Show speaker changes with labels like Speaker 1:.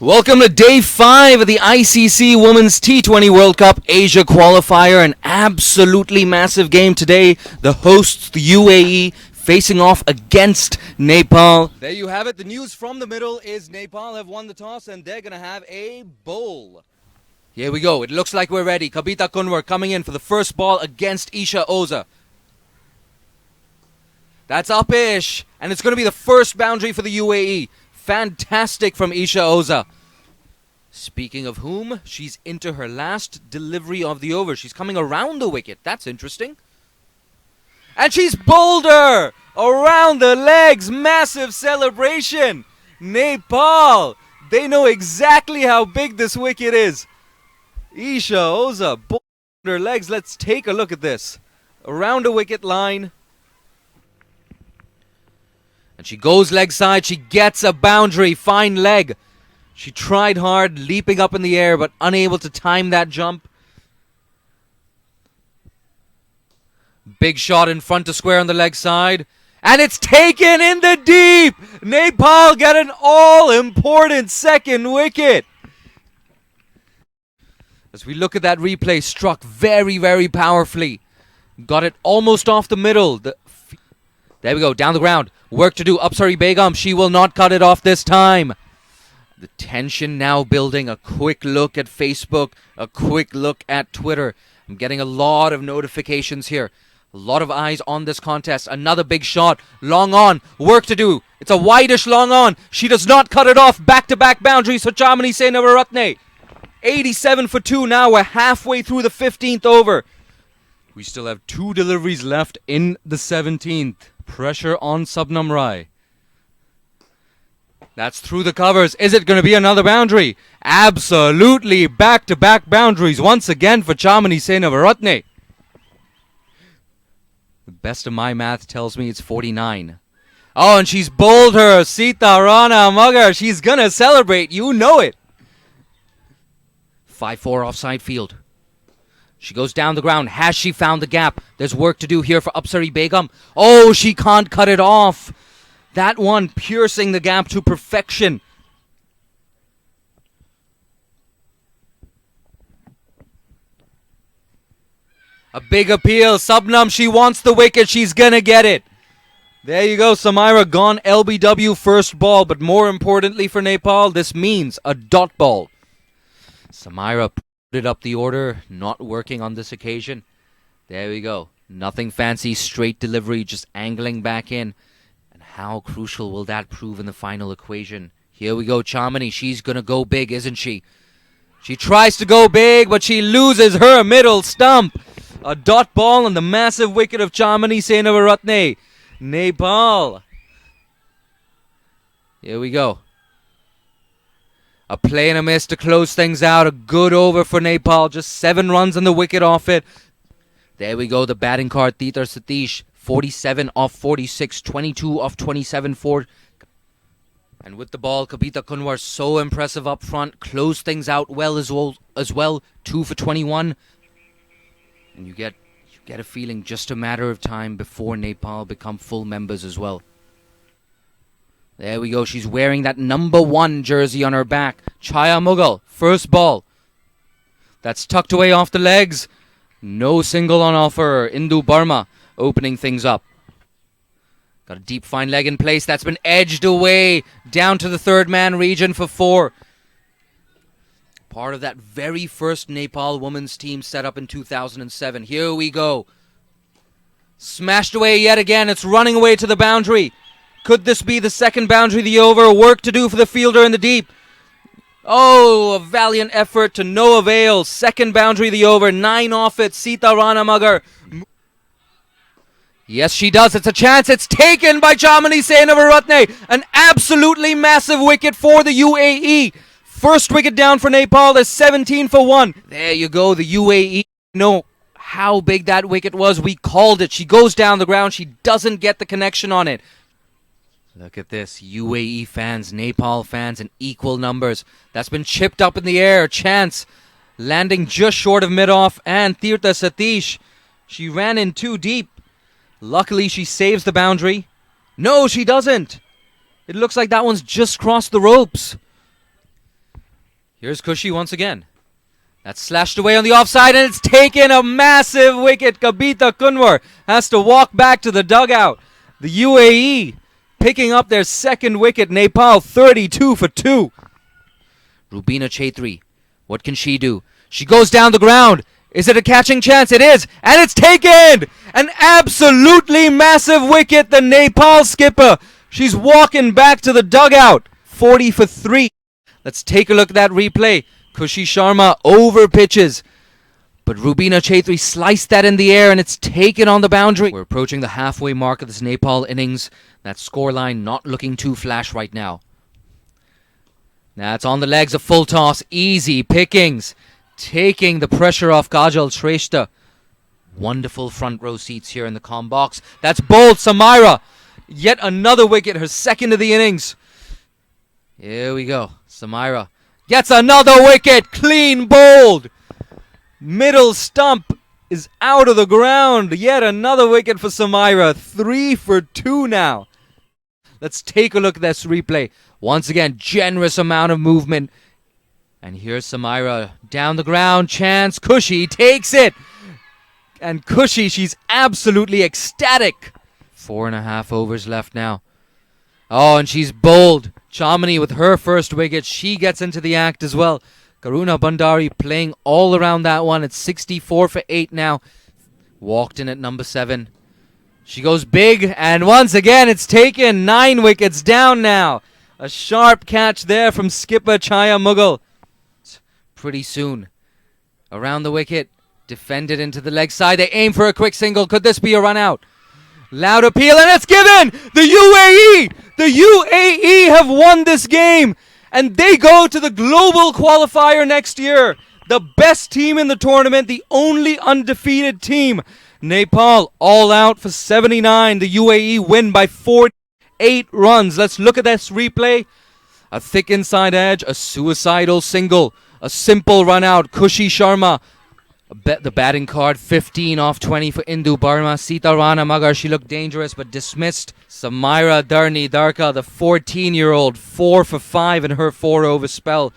Speaker 1: Welcome to Day 5 of the ICC Women's T20 World Cup Asia Qualifier. An absolutely massive game today. The hosts, the UAE, facing off against Nepal. There you have it. The news from the middle is Nepal have won the toss and they're going to have a bowl. Here we go. It looks like we're ready. Kavita Kunwar coming in for the first ball against Isha Oza. That's up-ish. And it's going to be the first boundary for the UAE. Fantastic from Isha Oza. Speaking of whom, she's into her last delivery of the over. She's coming around the wicket. That's interesting. And she's bowled her around the legs. Massive celebration. Nepal. They know exactly how big this wicket is. Isha Oza bowled her legs. Let's take a look at this. Around the wicket line. And she goes leg side. She gets a boundary. Fine leg. She tried hard, leaping up in the air, but unable to time that jump. Big shot in front to square on the leg side. And it's taken in the deep. Nepal get an all-important second wicket. As we look at that replay, struck very, very powerfully. Got it almost off the middle. There we go, down the ground. Work to do. Upsari Begum, she will not cut it off this time. The tension now building. A quick look at Facebook. A quick look at Twitter. I'm getting a lot of notifications here. A lot of eyes on this contest. Another big shot. Long on. Work to do. It's a wideish long on. She does not cut it off. Back-to-back boundaries for Chamani Senavaratne. 87 for 2 now. We're halfway through the 15th over. We still have 2 deliveries left in the 17th. Pressure on Subnam Rai. That's through the covers. Is it going to be another boundary? Absolutely. Back-to-back boundaries once again for Chamani Senavaratne. The best of my math tells me it's 49. Oh, and she's bowled her. Sita Rana Magar. She's going to celebrate. You know it. 5-4 offside field. She goes down the ground. Has she found the gap? There's work to do here for Upsari Begum. Oh, she can't cut it off. That one piercing the gap to perfection. A big appeal. Subnam, she wants the wicket. She's going to get it. There you go. Samira gone LBW first ball. But more importantly for Nepal, this means a dot ball. Samira put it up the order. Not working on this occasion. There we go. Nothing fancy. Straight delivery. Just angling back in. How crucial will that prove in the final equation? Here we go, Chamani. She's going to go big, isn't she? She tries to go big, but she loses her middle stump. A dot ball on the massive wicket of Chamani Senavaratne. Nepal. Here we go. A play and a miss to close things out. A good over for Nepal. Just 7 runs on the wicket off it. There we go, the batting card, Titar Satish. 47 off 46, 22 off 27 for. And with the ball, Kavita Kunwar so impressive up front. Closed things out well as well. 2 for 21. And you get a feeling just a matter of time before Nepal become full members as well. There we go. She's wearing that number 1 jersey on her back. Chaya Mughal, first ball. That's tucked away off the legs. No single on offer. Indu Burma opening things up. Got a deep fine leg in place. That's been edged away down to the third man region for 4. Part of that very first Nepal women's team set up in 2007. Here we go. Smashed away yet again. It's running away to the boundary. Could this be the second boundary of the over? Work to do for the fielder in the deep. Oh, a valiant effort to no avail. Second boundary of the over. 9 off it. Sita Rana Magar. Yes, she does. It's a chance. It's taken by Chamani Senavaratne. An absolutely massive wicket for the UAE. First wicket down for Nepal. There's 17 for 1. There you go. The UAE know how big that wicket was. We called it. She goes down the ground. She doesn't get the connection on it. Look at this. UAE fans, Nepal fans in equal numbers. That's been chipped up in the air. Chance landing just short of mid-off. And Tirtha Satish. She ran in too deep. Luckily, she saves the boundary. No, she doesn't. It looks like that one's just crossed the ropes. Here's Kushi once again. That's slashed away on the offside, and it's taken a massive wicket. Kabita Kunwar has to walk back to the dugout. The UAE picking up their second wicket. Nepal 32 for 2. Rubina Chaitri, what can she do? She goes down the ground. Is it a catching chance? It is, and it's taken! An absolutely massive wicket, the Nepal skipper. She's walking back to the dugout. 40 for 3. Let's take a look at that replay. Kushi Sharma over pitches, but Rubina Chaitri sliced that in the air and it's taken on the boundary. We're approaching the halfway mark of this Nepal innings. That scoreline not looking too flash right now. That's on the legs, a full toss, easy pickings, taking the pressure off Kajal Shrestha. Wonderful front row seats here in the comm box. That's bowled Samaira. Yet another wicket, her second of the innings. Here we go, Samaira gets another wicket, clean bowled. Middle stump is out of the ground. Yet another wicket for Samaira. 3 for 2 now. Let's take a look at this replay. Once again, generous amount of movement. And here's Samaira down the ground. Chance. Kushi takes it. And Kushi, she's absolutely ecstatic. 4.5 overs left now. Oh, and she's bowled. Chamini with her first wicket. She gets into the act as well. Karuna Bandari playing all around that one. It's 64 for 8 now. Walked in at number 7. She goes big, and once again it's taken. 9 wickets down now. A sharp catch there from skipper Chaya Mughal. Pretty soon. Around the wicket. Defended into the leg side. They aim for a quick single. Could this be a run out? Loud appeal, and it's given! The UAE! The UAE have won this game, and they go to the Global Qualifier next year. The best team in the tournament, the only undefeated team. Nepal all out for 79. The UAE win by 48 runs. Let's look at this replay. A thick inside edge, a suicidal single, a simple run out. Kushi Sharma. The batting card, 15 off 20 for Indu Barma. Sita Rana Magar, she looked dangerous but dismissed. Samaira Darni Darka, the 14-year-old, 4 for 5 in her 4-over spell.